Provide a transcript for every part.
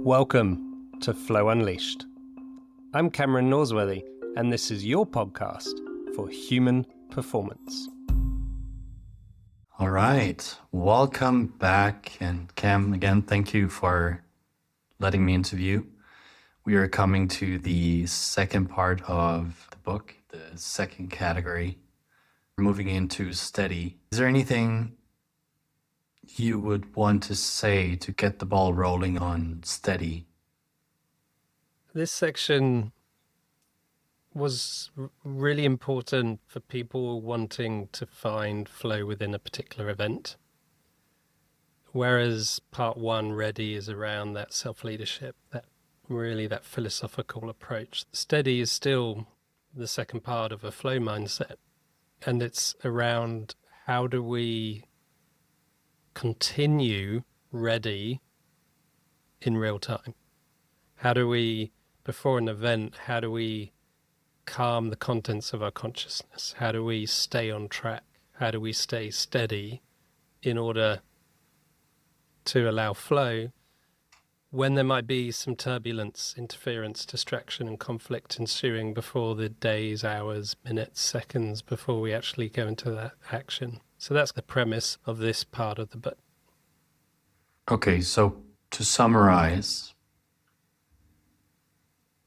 Welcome to Flow Unleashed. I'm Cameron Norsworthy, and this is your podcast for human performance. All right, welcome back. And Cam, again, thank you for letting me interview. We are coming to the second part of the book, the second category. We're moving into steady. Is there anything you would want to say to get the ball rolling on steady? This section was really important for people wanting to find flow within a particular event. Whereas part one, ready, is around that self-leadership, that philosophical approach. Steady is still the second part of a flow mindset. And it's around how do we continue ready in real time? How do we, before an event, how do we calm the contents of our consciousness? How do we stay on track? How do we stay steady in order to allow flow when there might be some turbulence, interference, distraction, and conflict ensuing before the days, hours, minutes, seconds before we actually go into that action? So that's the premise of this part of the book. Okay, so to summarize,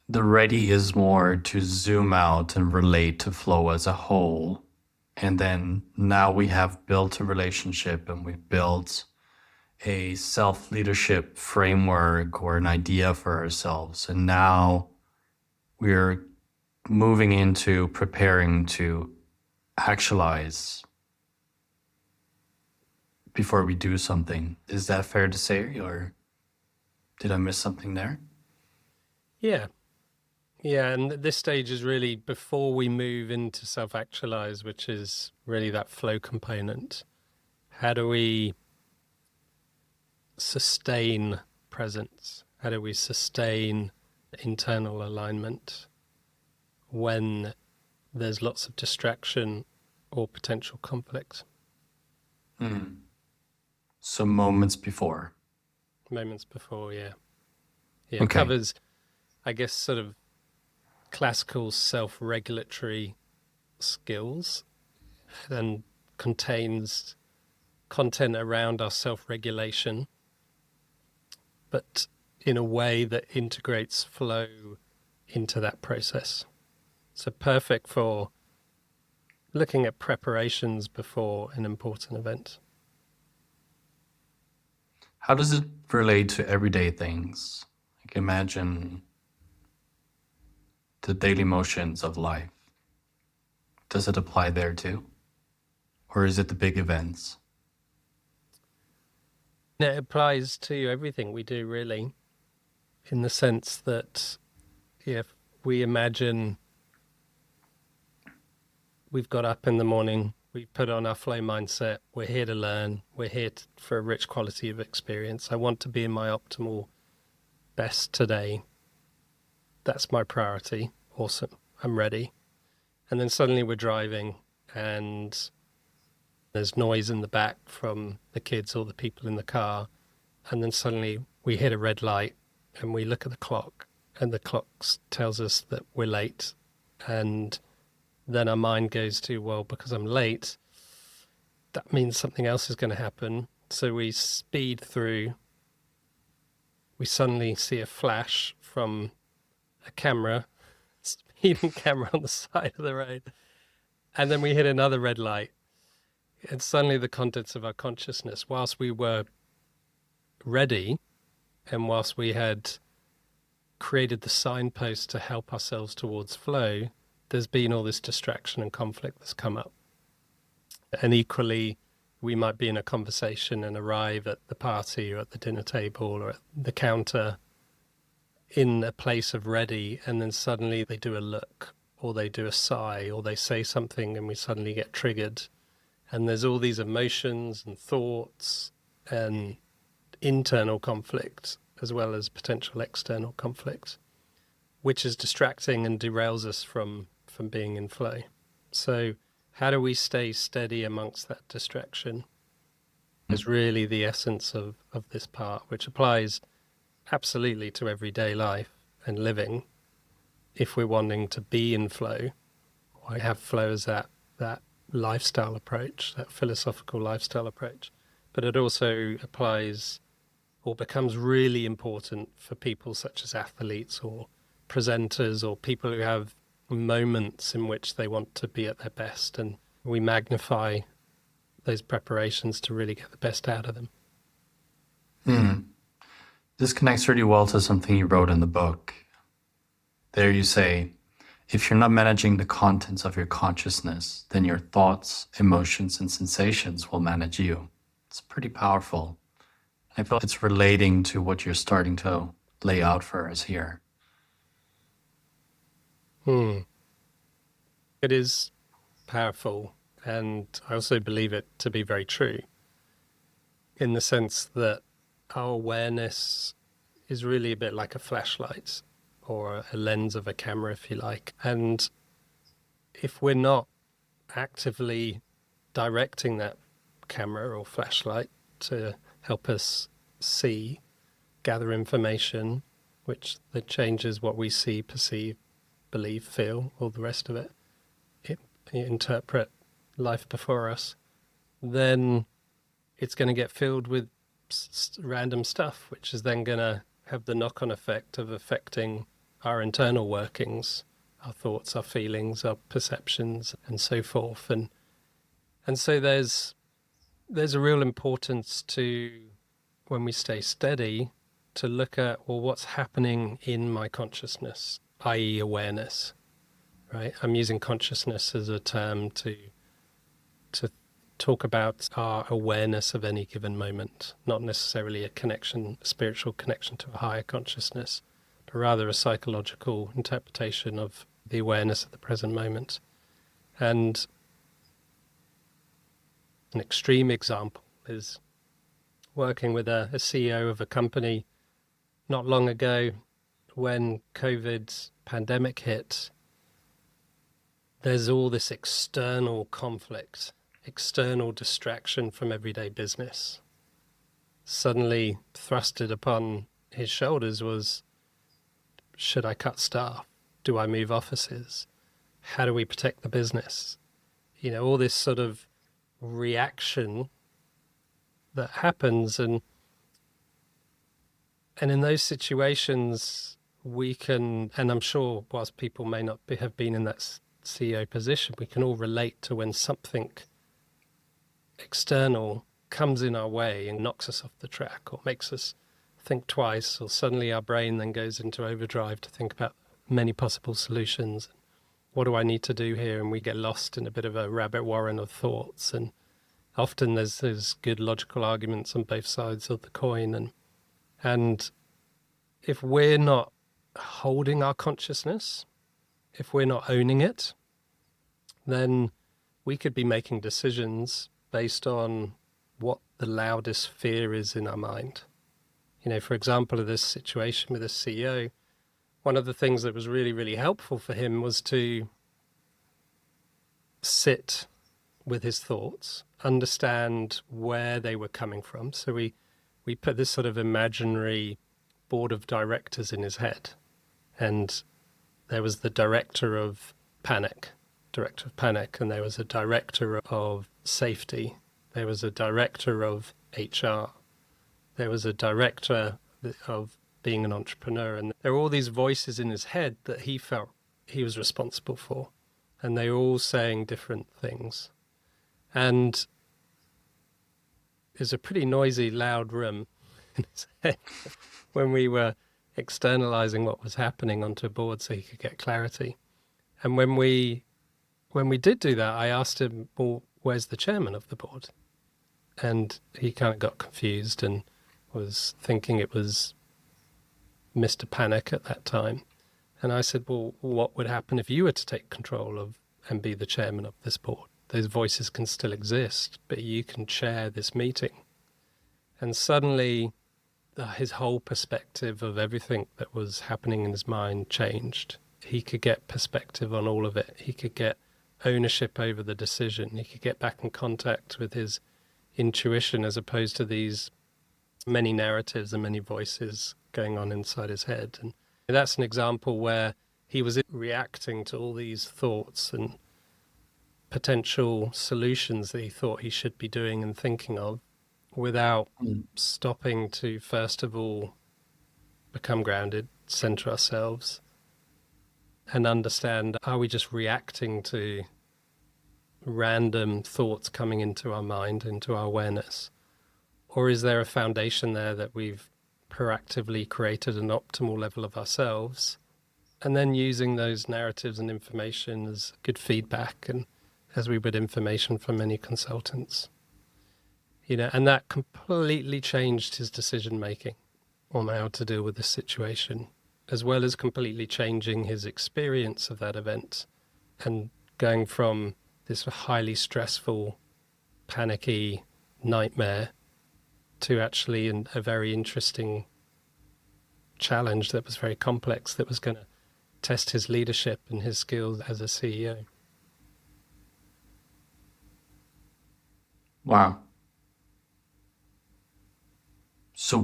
the ready is more to zoom out and relate to flow as a whole. And then now we have built a relationship and we've built a self-leadership framework or an idea for ourselves. And now we're moving into preparing to actualize before we do something. Is that fair to say, or did I miss something there? Yeah, and this stage is really before we move into self-actualize, which is really that flow component. How do we sustain presence? How do we sustain internal alignment when there's lots of distraction or potential conflict? So moments before. Moments before, yeah. It Okay. covers, I guess, sort of classical self-regulatory skills and contains content around our self-regulation, but in a way that integrates flow into that process. So perfect for looking at preparations before an important event. How does it relate to everyday things? Like imagine the daily motions of life. Does it apply there too? Or is it the big events? It applies to everything we do, really, in the sense that if we imagine we've got up in the morning, we put on our flow mindset, we're here to learn, we're here for a rich quality of experience. I want to be in my optimal best today. That's my priority. Awesome. I'm ready. And then suddenly we're driving and there's noise in the back from the kids or the people in the car. And then suddenly we hit a red light and we look at the clock and the clock tells us that we're late. And then our mind goes to, well, because I'm late, that means something else is going to happen. So we speed through. We suddenly see a flash from a camera, speeding camera on the side of the road. And then we hit another red light. And suddenly the contents of our consciousness, whilst we were ready and whilst we had created the signpost to help ourselves towards flow, there's been all this distraction and conflict that's come up. And equally, we might be in a conversation and arrive at the party or at the dinner table or at the counter in a place of ready, and then suddenly they do a look or they do a sigh or they say something and we suddenly get triggered. And there's all these emotions and thoughts and internal conflict as well as potential external conflict, which is distracting and derails us from being in flow. So how do we stay steady amongst that distraction is really the essence of this part, which applies absolutely to everyday life and living. If we're wanting to be in flow, I have flow as that lifestyle approach, that philosophical lifestyle approach. But it also applies or becomes really important for people such as athletes or presenters or people who have moments in which they want to be at their best. And we magnify those preparations to really get the best out of them. This connects really well to something you wrote in the book. There you say, if you're not managing the contents of your consciousness, then your thoughts, emotions, and sensations will manage you. It's pretty powerful. I feel it's relating to what you're starting to lay out for us here. It is powerful, and I also believe it to be very true in the sense that our awareness is really a bit like a flashlight or a lens of a camera, if you like. And if we're not actively directing that camera or flashlight to help us see, gather information, which that changes what we see, perceive, believe, feel, all the rest of it, interpret life before us, then it's going to get filled with random stuff, which is then going to have the knock-on effect of affecting our internal workings, our thoughts, our feelings, our perceptions, and so forth. And so there's a real importance to, when we stay steady, to look at, well, what's happening in my consciousness, i.e. awareness, right? I'm using consciousness as a term to talk about our awareness of any given moment, not necessarily a spiritual connection to a higher consciousness, but rather a psychological interpretation of the awareness of the present moment. And an extreme example is working with a CEO of a company not long ago when COVID pandemic hit. There's all this external conflict, external distraction from everyday business. Suddenly thrusted upon his shoulders was, should I cut staff? Do I move offices? How do we protect the business? All this sort of reaction that happens. And in those situations, we can, and I'm sure whilst people may not have been in that CEO position, we can all relate to when something external comes in our way and knocks us off the track or makes us think twice, or suddenly our brain then goes into overdrive to think about many possible solutions. What do I need to do here? And we get lost in a bit of a rabbit warren of thoughts. And often there's good logical arguments on both sides of the coin. And if we're not holding our consciousness, if we're not owning it, then we could be making decisions based on what the loudest fear is in our mind. For example, of this situation with this CEO, one of the things that was really, really helpful for him was to sit with his thoughts, understand where they were coming from. So we put this sort of imaginary board of directors in his head. And there was the director of panic, and there was a director of safety. There was a director of HR. There was a director of being an entrepreneur. And there were all these voices in his head that he felt he was responsible for. And they were all saying different things. And it was a pretty noisy, loud room in his head when we were externalizing what was happening onto a board so he could get clarity. And when we did do that, I asked him, well, where's the chairman of the board? And he kind of got confused and was thinking it was Mr. Panic at that time. And I said, well, what would happen if you were to take control of and be the chairman of this board? Those voices can still exist, but you can chair this meeting. And suddenly his whole perspective of everything that was happening in his mind changed. He could get perspective on all of it. He could get ownership over the decision. He could get back in contact with his intuition as opposed to these many narratives and many voices going on inside his head. And that's an example where he was reacting to all these thoughts and potential solutions that he thought he should be doing and thinking of without stopping to, first of all, become grounded, center ourselves, and understand, are we just reacting to random thoughts coming into our mind, into our awareness? Or is there a foundation there that we've proactively created an optimal level of ourselves, and then using those narratives and information as good feedback, and as we would information from many consultants, and that completely changed his decision making on how to deal with this situation, as well as completely changing his experience of that event and going from this highly stressful, panicky nightmare to actually a very interesting challenge that was very complex, that was going to test his leadership and his skills as a CEO. Wow. So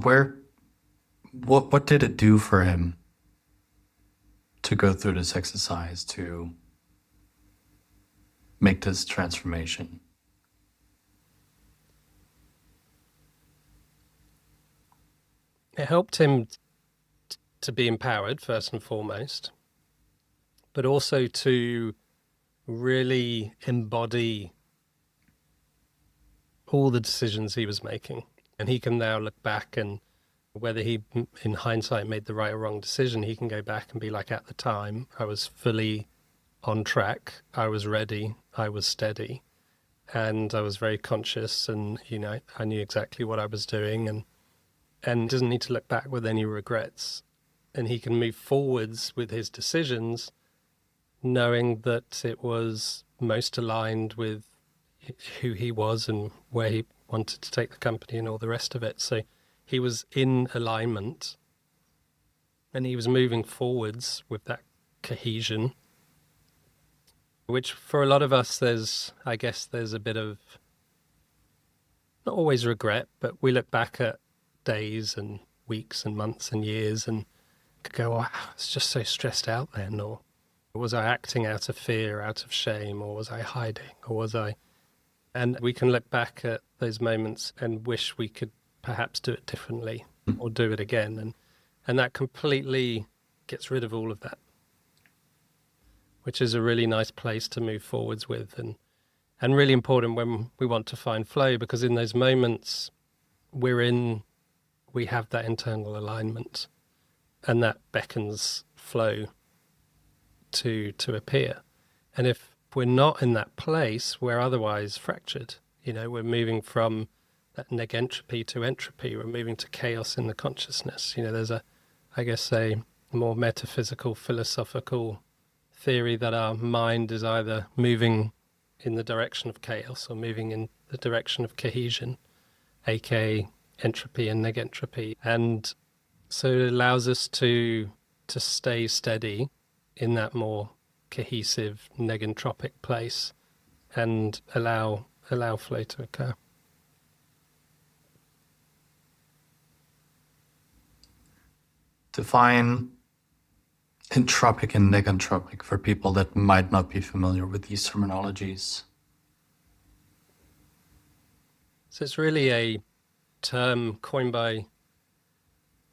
what did it do for him to go through this exercise to make this transformation? It helped him to be empowered, first and foremost, but also to really embody all the decisions he was making. And he can now look back, and whether he, in hindsight, made the right or wrong decision, he can go back and be like, at the time, I was fully on track, I was ready, I was steady, and I was very conscious, and, I knew exactly what I was doing, and doesn't need to look back with any regrets. And he can move forwards with his decisions, knowing that it was most aligned with who he was and where he wanted to take the company and all the rest of it. So he was in alignment, and he was moving forwards with that cohesion, which for a lot of us, there's a bit of, not always regret, but we look back at days and weeks and months and years and go, oh, I was just so stressed out then, or was I acting out of fear, out of shame, or was I hiding, or was I... And we can look back at those moments and wish we could perhaps do it differently or do it again. And that completely gets rid of all of that, which is a really nice place to move forwards with, and really important when we want to find flow, because in those moments we have that internal alignment, and that beckons flow to appear. And if we're not in that place, we're otherwise fractured. We're moving from that negentropy to entropy. We're moving to chaos in the consciousness. There's a more metaphysical, philosophical theory that our mind is either moving in the direction of chaos or moving in the direction of cohesion, aka entropy and negentropy. And so it allows us to stay steady in that more cohesive, negentropic place, and allow flow to occur. Define entropic and negentropic for people that might not be familiar with these terminologies. So it's really a term coined by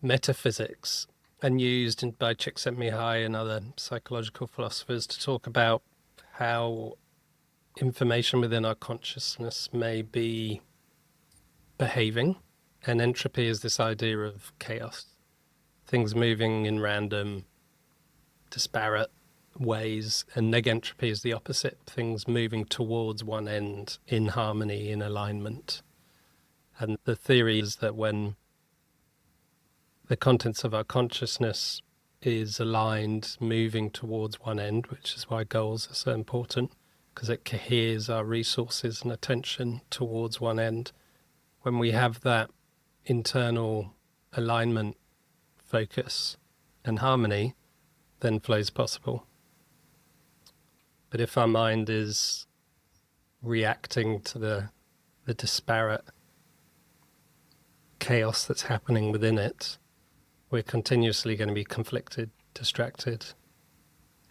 metaphysics and used by Csikszentmihalyi and other psychological philosophers to talk about how information within our consciousness may be behaving. And entropy is this idea of chaos, things moving in random, disparate ways. And negentropy is the opposite, things moving towards one end in harmony, in alignment. And the theory is that when the contents of our consciousness is aligned, moving towards one end, which is why goals are so important, because it coheres our resources and attention towards one end. When we have that internal alignment, focus, and harmony, then flow is possible. But if our mind is reacting to the disparate chaos that's happening within it, we're continuously going to be conflicted, distracted,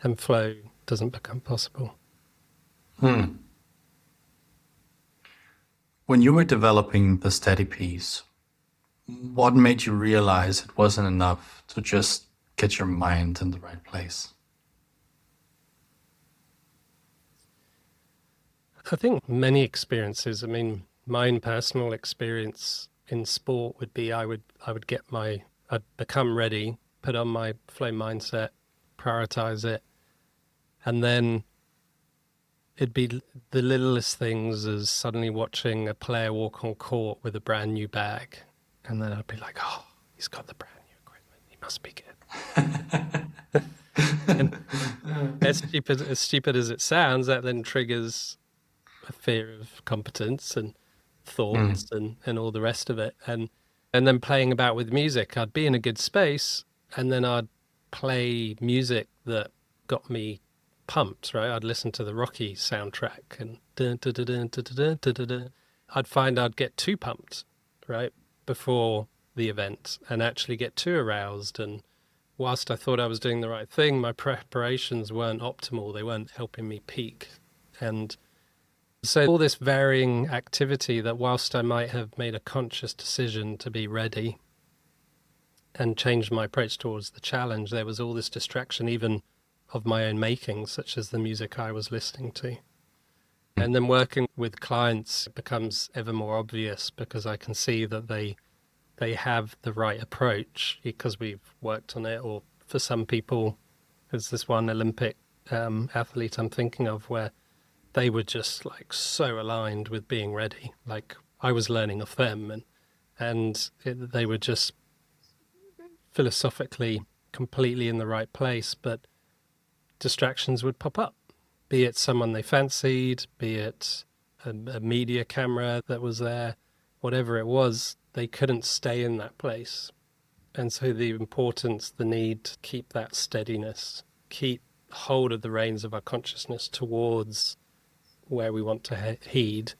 and flow doesn't become possible. When you were developing the steady piece, what made you realize it wasn't enough to just get your mind in the right place? I think many experiences. I mean, my own personal experience in sport would be I'd become ready, put on my flow mindset, prioritize it, and then it'd be the littlest things as suddenly watching a player walk on court with a brand new bag, and then I'd be like, oh, he's got the brand new equipment, he must be good. And as stupid as it sounds, that then triggers a fear of competence and thoughts and all the rest of it. And then playing about with music, I'd be in a good space, and then I'd play music that got me pumped, right? I'd listen to the Rocky soundtrack and I'd find I'd get too pumped, right, before the event and actually get too aroused. And whilst I thought I was doing the right thing, my preparations weren't optimal. They weren't helping me peak. And so all this varying activity that whilst I might have made a conscious decision to be ready and changed my approach towards the challenge, there was all this distraction even of my own making, such as the music I was listening to. And then working with clients becomes ever more obvious because I can see that they have the right approach because we've worked on it. Or for some people, there's this one Olympic athlete I'm thinking of where they were just like so aligned with being ready. Like I was learning off them and they were just philosophically completely in the right place, but distractions would pop up, be it someone they fancied, be it a media camera that was there, whatever it was, they couldn't stay in that place. And so the importance, the need to keep that steadiness, keep hold of the reins of our consciousness towards where we want to heed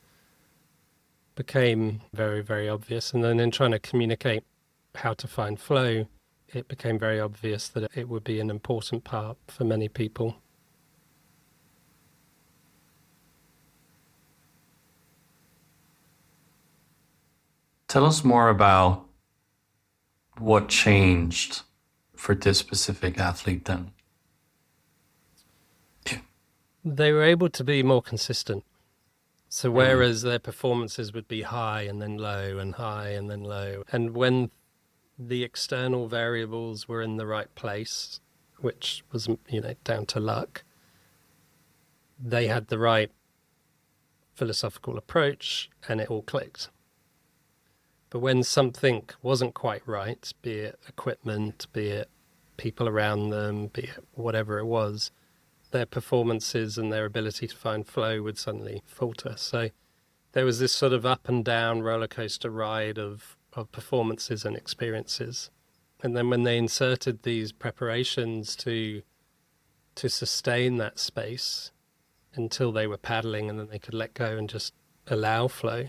became very, very obvious. And then in trying to communicate how to find flow, it became very obvious that it would be an important part for many people. Tell us more about what changed for this specific athlete then. They were able to be more consistent. So whereas their performances would be high and then low and high and then low, and when the external variables were in the right place, which was, down to luck, they had the right philosophical approach and it all clicked. But when something wasn't quite right, be it equipment, be it people around them, be it whatever it was, their performances and their ability to find flow would suddenly falter. So there was this sort of up and down roller coaster ride of performances and experiences. And then when they inserted these preparations to sustain that space until they were paddling and then they could let go and just allow flow,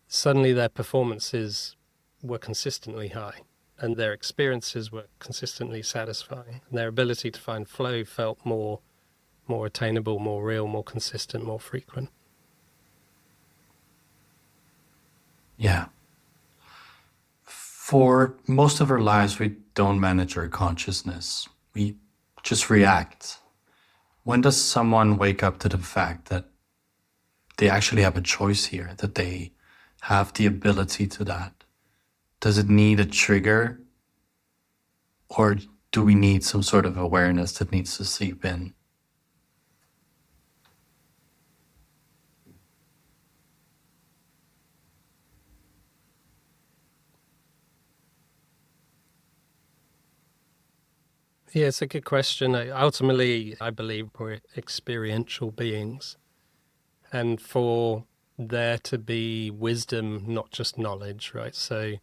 suddenly their performances were consistently high and their experiences were consistently satisfying. And their ability to find flow felt more attainable, more real, more consistent, more frequent. Yeah. For most of our lives, we don't manage our consciousness. We just react. When does someone wake up to the fact that they actually have a choice here, that they have the ability to that? Does it need a trigger? Or do we need some sort of awareness that needs to seep in? Yeah, it's a good question. Ultimately, I believe we're experiential beings. And for there to be wisdom, not just knowledge, right? So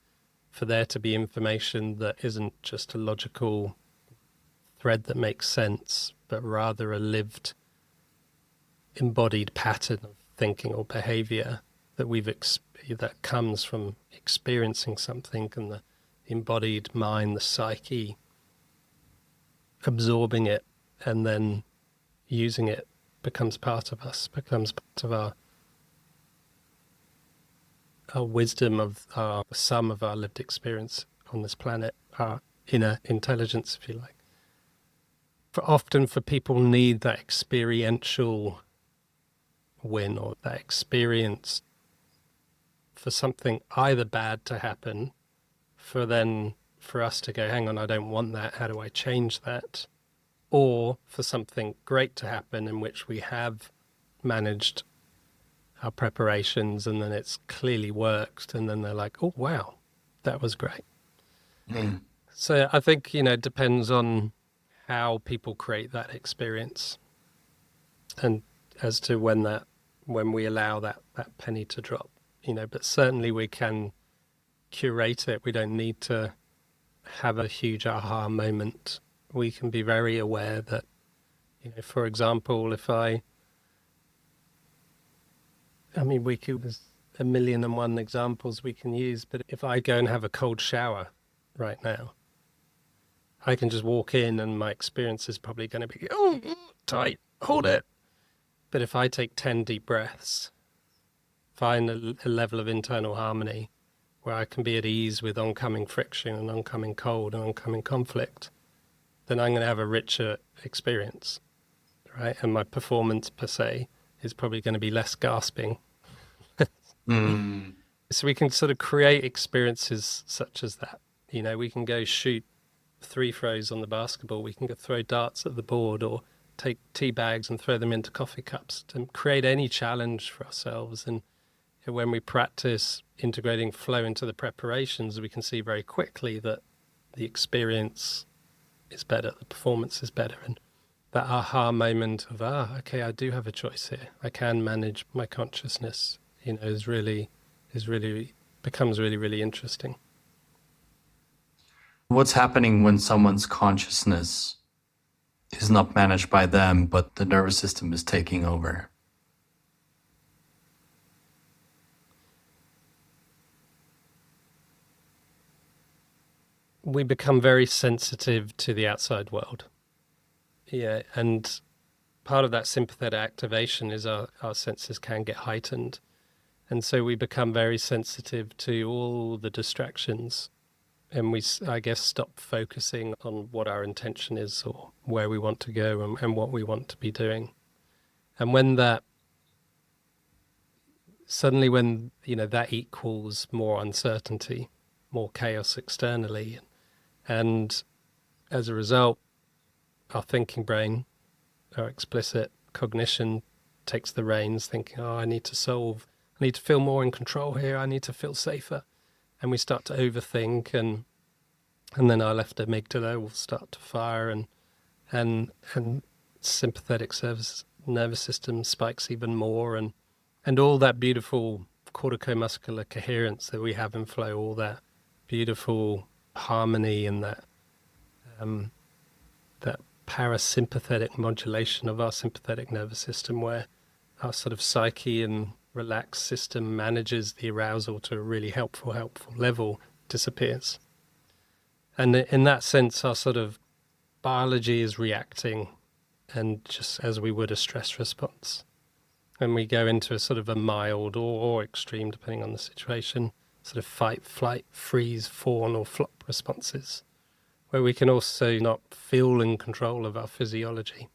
for there to be information that isn't just a logical thread that makes sense, but rather a lived, embodied pattern of thinking or behavior, that that comes from experiencing something, and the embodied mind, the psyche, absorbing it and then using it becomes part of us, becomes part of our wisdom, of the sum of our lived experience on this planet, our inner intelligence, if you like. Often for people need that experiential win, or that experience for something either bad to happen, for us to go, hang on, I don't want that, how do I change that? Or for something great to happen in which we have managed our preparations and then it's clearly worked, and then they're like, oh wow, that was great. So I think, it depends on how people create that experience, and as to when we allow that penny to drop, but certainly we can curate it. We don't need to have a huge aha moment. We can be very aware that, for example, there's a million and one examples we can use, but if I go and have a cold shower right now, I can just walk in and my experience is probably going to be, oh, tight, hold it. But if I take 10 deep breaths, find a level of internal harmony where I can be at ease with oncoming friction and oncoming cold and oncoming conflict, then I'm going to have a richer experience, right? And my performance per se is probably going to be less gasping. So we can sort of create experiences such as that. We can go shoot 3 throws on the basketball. We can go throw darts at the board, or take tea bags and throw them into coffee cups, to create any challenge for ourselves. And when we practice integrating flow into the preparations, we can see very quickly that the experience is better, the performance is better, and that aha moment of, okay, I do have a choice here. I can manage my consciousness, becomes really, really interesting. What's happening when someone's consciousness is not managed by them, but the nervous system is taking over? We become very sensitive to the outside world. Yeah, and part of that sympathetic activation is our senses can get heightened. And so we become very sensitive to all the distractions, and we, I guess, stop focusing on what our intention is, or where we want to go, and what we want to be doing. And when that equals more uncertainty, more chaos externally, and as a result, our thinking brain, our explicit cognition, takes the reins, thinking, I need to feel more in control here, I need to feel safer. And we start to overthink, and then our left amygdala will start to fire, and sympathetic nervous system spikes even more, and all that beautiful corticomuscular coherence that we have in flow, all that beautiful harmony, and that parasympathetic modulation of our sympathetic nervous system, where our sort of psyche and relaxed system manages the arousal to a really helpful level, disappears. And in that sense, our sort of biology is reacting, and just as we would a stress response. And we go into a sort of a mild or extreme, depending on the situation, sort of fight, flight, freeze, fawn or flop responses, where we can also not feel in control of our physiology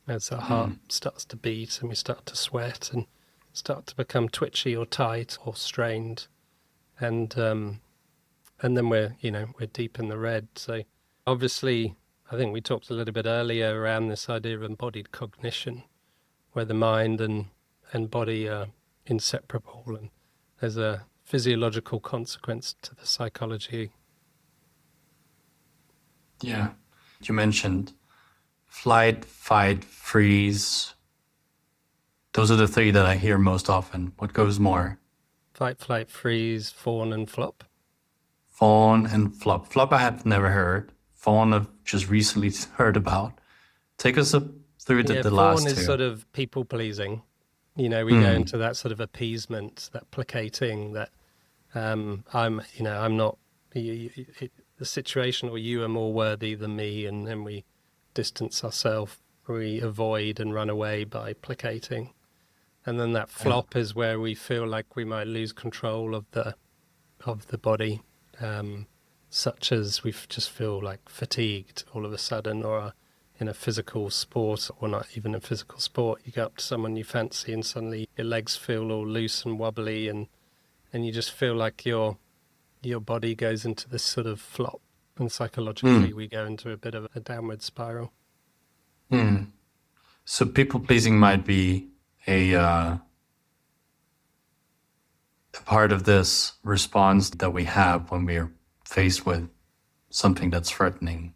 as our heart starts to beat and we start to sweat and start to become twitchy or tight or strained, and then we're deep in the red. So obviously, I think we talked a little bit earlier around this idea of embodied cognition, where the mind and body are inseparable, and there's a physiological consequence to the psychology. Yeah. You mentioned flight, fight, freeze. Those are the 3 that I hear most often. What goes more? Fight, flight, freeze, fawn and flop. Fawn and flop. Flop I have never heard. Fawn I've just recently heard about. Take us up through the last 2. Fawn is sort of people pleasing, We go into that sort of appeasement, that placating, that I'm not the situation, or you are more worthy than me, and then we distance ourselves, we avoid and run away by placating. And then that Yeah. flop is where we feel like we might lose control of the body, such as we just feel like fatigued all of a sudden, or in a physical sport, or not even a physical sport, you go up to someone you fancy and suddenly your legs feel all loose and wobbly, and you just feel like your body goes into this sort of flop, and psychologically we go into a bit of a downward spiral. So people pleasing might be a part of this response that we have when we're faced with something that's threatening.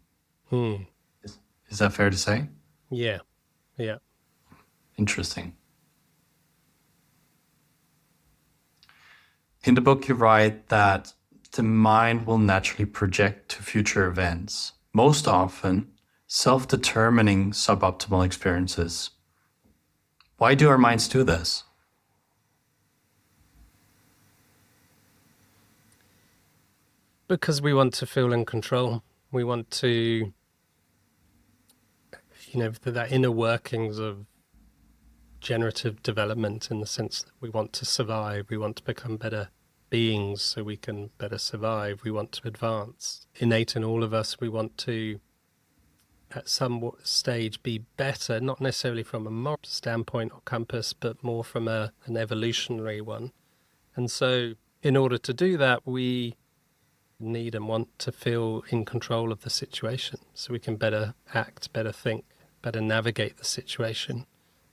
Is that fair to say? Yeah. Interesting. In the book, you write that the mind will naturally project to future events, most often self-determining suboptimal experiences. Why do our minds do this? Because we want to feel in control. We want to, that inner workings of generative development, in the sense that we want to survive, we want to become better beings so we can better survive, we want to advance. Innate in all of us, we want to, at some stage, be better, not necessarily from a moral standpoint or compass, but more from an evolutionary one. And so in order to do that, we need and want to feel in control of the situation, so we can better act, better think, better navigate the situation,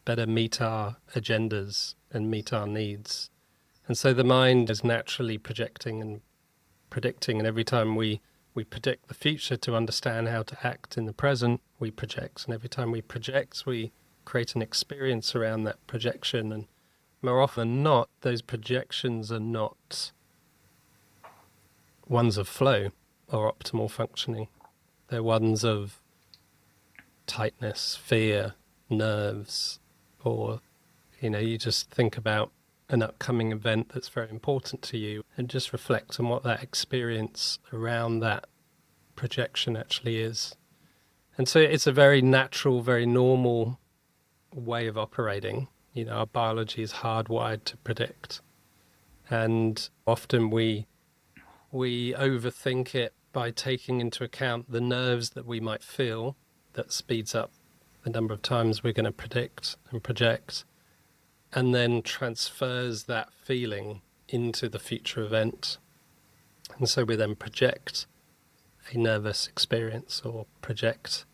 better meet our agendas and meet our needs. And so the mind is naturally projecting and predicting, and every time we predict the future to understand how to act in the present, we project. And every time we project, we create an experience around that projection. And more often than not, those projections are not ones of flow or optimal functioning. They're ones of tightness, fear, nerves, or, you just think about an upcoming event that's very important to you and just reflect on what that experience around that projection actually is. And so it's a very natural, very normal way of operating. Our biology is hardwired to predict. And often we overthink it by taking into account the nerves that we might feel. That speeds up the number of times we're going to predict and project, and then transfers that feeling into the future event. And so we then project a nervous experience, or project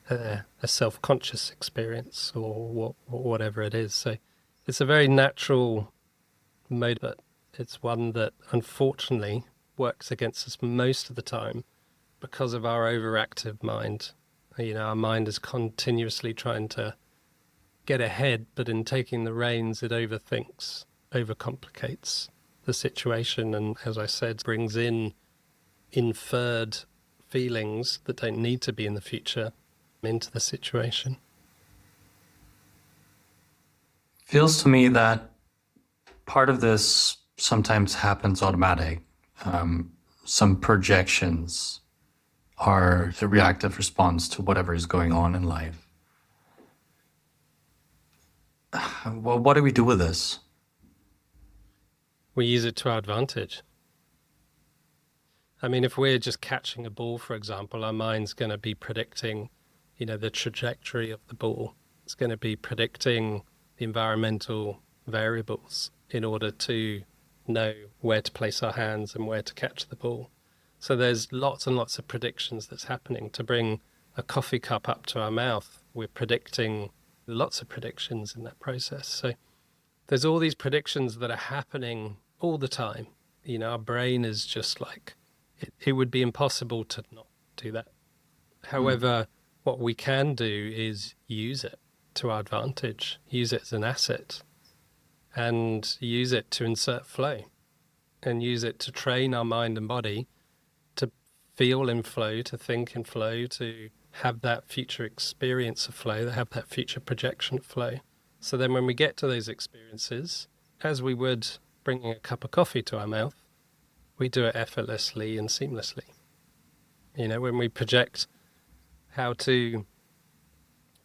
a self-conscious experience, or whatever it is. So it's a very natural mode, but it's one that unfortunately works against us most of the time because of our overactive mind. Our mind is continuously trying to get ahead, but in taking the reins, it overthinks, overcomplicates the situation, and, as I said, brings in inferred feelings that don't need to be in the future into the situation. Feels to me that part of this sometimes happens automatic. Some projections are a reactive response to whatever is going on in life. Well, what do we do with this? We use it to our advantage. I mean, if we're just catching a ball, for example, our mind's going to be predicting, the trajectory of the ball. It's going to be predicting the environmental variables in order to know where to place our hands and where to catch the ball. So there's lots and lots of predictions that's happening. To bring a coffee cup up to our mouth, we're predicting lots of predictions in that process. So there's all these predictions that are happening all the time. Our brain is just like, it would be impossible to not do that. However, what we can do is use it to our advantage, use it as an asset, and use it to insert flow, and use it to train our mind and body to feel in flow, to think in flow, to have that future experience of flow, to have that future projection of flow. So then when we get to those experiences, as we would bringing a cup of coffee to our mouth, we do it effortlessly and seamlessly. When we project how to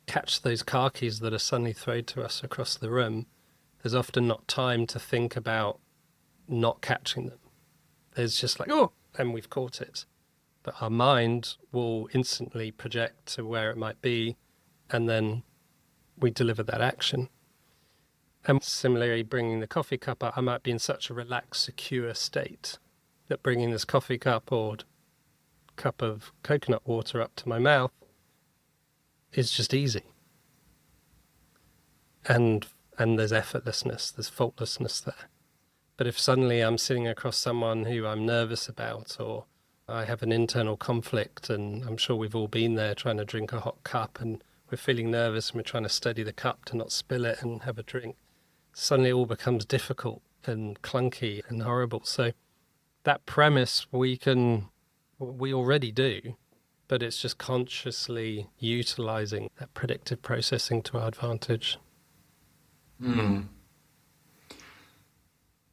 catch those car keys that are suddenly thrown to us across the room, there's often not time to think about not catching them. There's just like, oh, and we've caught it. But our mind will instantly project to where it might be, and then we deliver that action. And similarly, bringing the coffee cup up, I might be in such a relaxed, secure state that bringing this coffee cup or cup of coconut water up to my mouth is just easy. And there's effortlessness, there's faultlessness there. But if suddenly I'm sitting across someone who I'm nervous about, or I have an internal conflict, and I'm sure we've all been there trying to drink a hot cup, and we're feeling nervous and we're trying to steady the cup to not spill it and have a drink, suddenly it all becomes difficult and clunky and horrible. So that premise we already do, but it's just consciously utilizing that predictive processing to our advantage.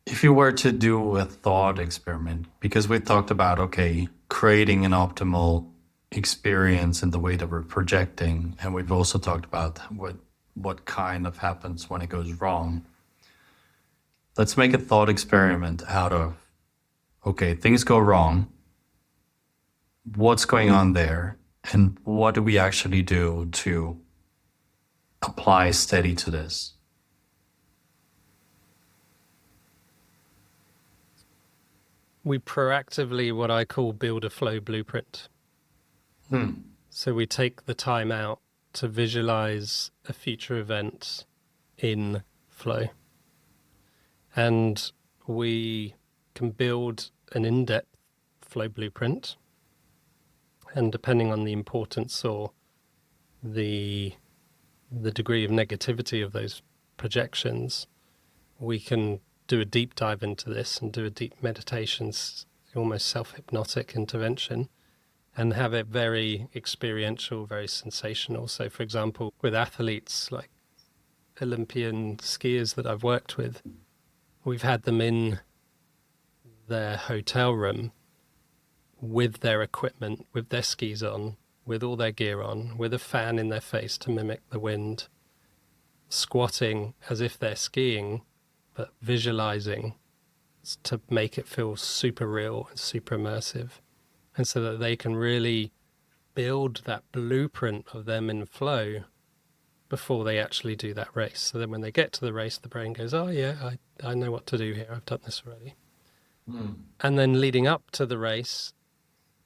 If you were to do a thought experiment, because we talked about, okay, creating an optimal experience in the way that we're projecting, and we've also talked about what kind of happens when it goes wrong. Let's make a thought experiment out of, okay, things go wrong. What's going on there? And what do we actually do to apply steady to this? We proactively, what I call, build a flow blueprint. So we take the time out to visualize a future event in flow. And we can build an in-depth flow blueprint. And depending on the importance or the degree of negativity of those projections, we can do a deep dive into this and do a deep meditations, almost self-hypnotic intervention, and have it very experiential, very sensational. So, for example, with athletes like Olympian skiers that I've worked with, we've had them in their hotel room with their equipment, with their skis on, with all their gear on, with a fan in their face to mimic the wind, squatting as if they're skiing, but visualizing to make it feel super real and super immersive. And so that they can really build that blueprint of them in flow before they actually do that race. So then when they get to the race, the brain goes, oh yeah, I know what to do here. I've done this already. And then leading up to the race,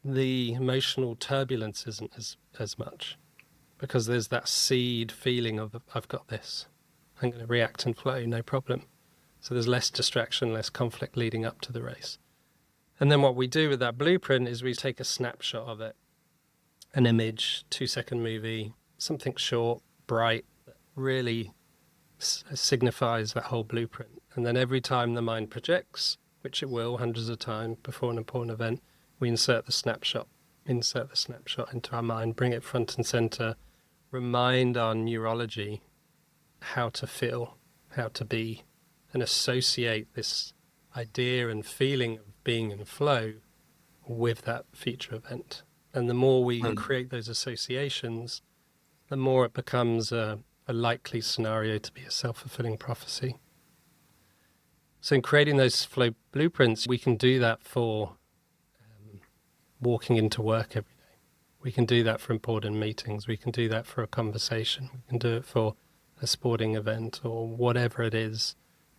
the emotional turbulence isn't as much, because there's that seed feeling of, I've got this. I'm going to react and flow, no problem. So there's less distraction, less conflict leading up to the race. And then what we do with that blueprint is we take a snapshot of it, an image, 2-second movie, something short, bright, that really signifies that whole blueprint. And then every time the mind projects, which it will hundreds of times before an important event, we insert the snapshot into our mind, bring it front and center, remind our neurology how to feel, how to be, and associate this idea and feeling of being in flow with that future event. And the more we create those associations, the more it becomes a likely scenario to be a self-fulfilling prophecy. So in creating those flow blueprints, we can do that for walking into work every day. We can do that for important meetings. We can do that for a conversation. We can do it for a sporting event or whatever it is.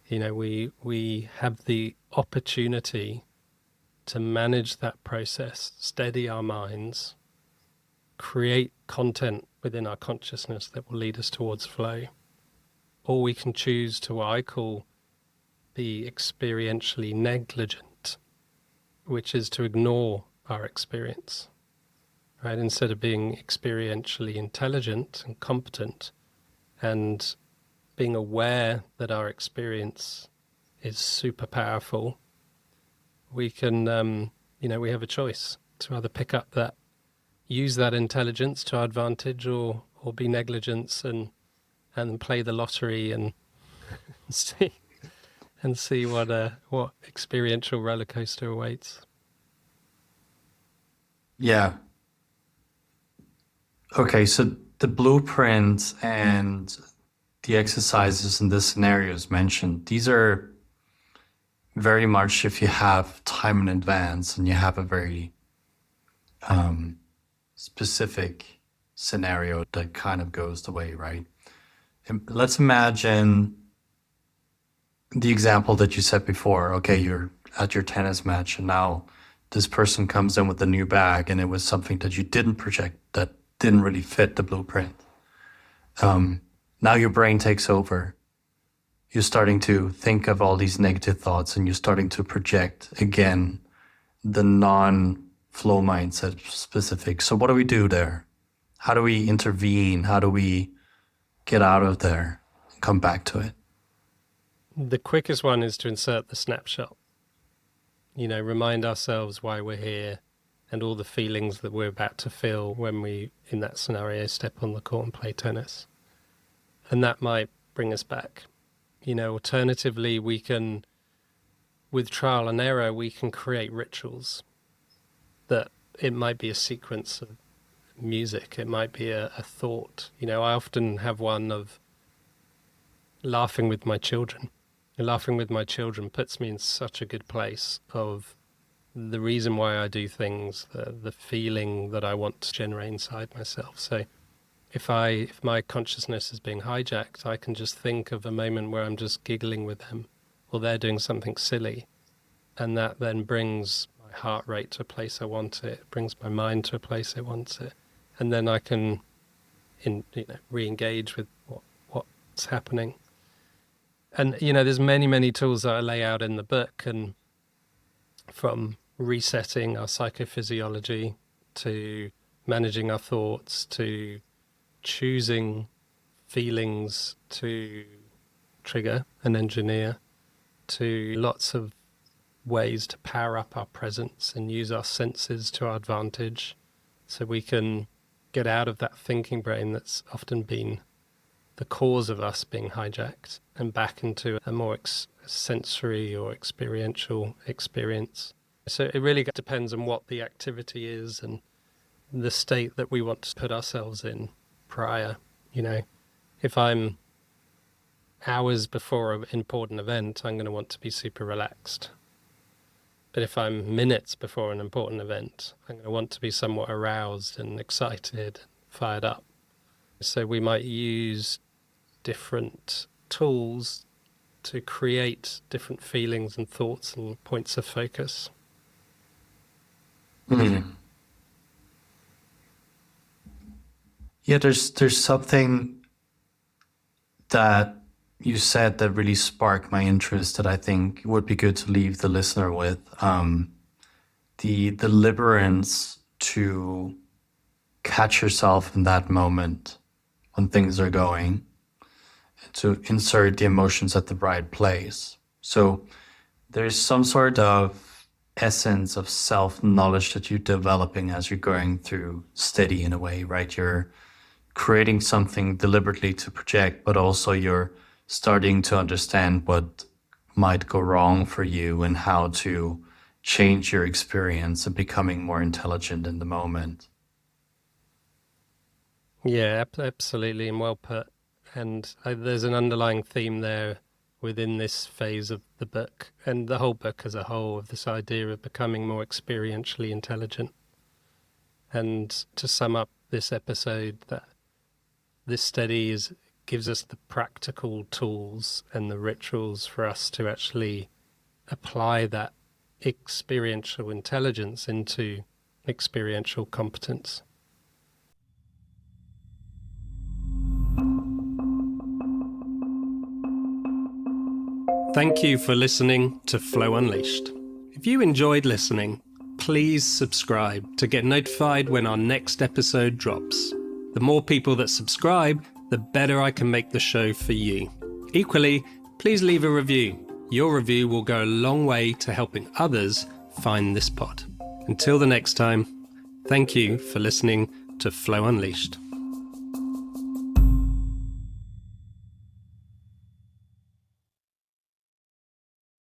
We have the opportunity to manage that process, steady our minds, create content within our consciousness that will lead us towards flow. Or we can choose to, what I call, be experientially negligent, which is to ignore our experience, right? Instead of being experientially intelligent and competent and being aware that our experience is super powerful, we can, we have a choice to either pick up use that intelligence to our advantage, or be negligent and and play the lottery and see what experiential roller coaster awaits. Yeah. Okay, so the blueprint and the exercises and the scenarios mentioned, these are very much if you have time in advance and you have a very specific scenario that kind of goes the way, right? And let's imagine the example that you said before. Okay, you're at your tennis match and now this person comes in with a new bag and it was something that you didn't project, that didn't really fit the blueprint. Now your brain takes over. You're starting to think of all these negative thoughts and you're starting to project again the non-flow mindset specific. So what do we do there? How do we intervene? How do we get out of there and come back to it? The quickest one is to insert the snapshot. Remind ourselves why we're here and all the feelings that we're about to feel when we, in that scenario, step on the court and play tennis. And that might bring us back. Alternatively, we can, with trial and error, we can create rituals that it might be a sequence of music. It might be a thought. I often have one of laughing with my children. Laughing with my children puts me in such a good place of the reason why I do things, the feeling that I want to generate inside myself. So if my consciousness is being hijacked, I can just think of a moment where I'm just giggling with them or they're doing something silly. And that then brings my heart rate to a place I want it, brings my mind to a place I want it. And then I can re-engage with what's happening. And, there's many, many tools that I lay out in the book, and from resetting our psychophysiology to managing our thoughts to choosing feelings to trigger and engineer to lots of ways to power up our presence and use our senses to our advantage so we can get out of that thinking brain that's often been the cause of us being hijacked and back into a more sensory or experiential experience. So it really depends on what the activity is and the state that we want to put ourselves in prior. If I'm hours before an important event, I'm going to want to be super relaxed. But if I'm minutes before an important event, I'm going to want to be somewhat aroused and excited, fired up. So we might use different tools to create different feelings and thoughts and points of focus. Mm. Yeah, there's something that you said that really sparked my interest that I think would be good to leave the listener with. The deliverance to catch yourself in that moment when things are going, to insert the emotions at the right place. So there's some sort of essence of self-knowledge that you're developing as you're going through steady in a way, right? You're creating something deliberately to project, but also you're starting to understand what might go wrong for you and how to change your experience and becoming more intelligent in the moment. Yeah, absolutely, and well put. And there's an underlying theme there within this phase of the book and the whole book as a whole, of this idea of becoming more experientially intelligent. And to sum up this episode, that this study gives us the practical tools and the rituals for us to actually apply that experiential intelligence into experiential competence. Thank you for listening to Flow Unleashed. If you enjoyed listening, please subscribe to get notified when our next episode drops. The more people that subscribe, the better I can make the show for you. Equally, please leave a review. Your review will go a long way to helping others find this pod. Until the next time, thank you for listening to Flow Unleashed.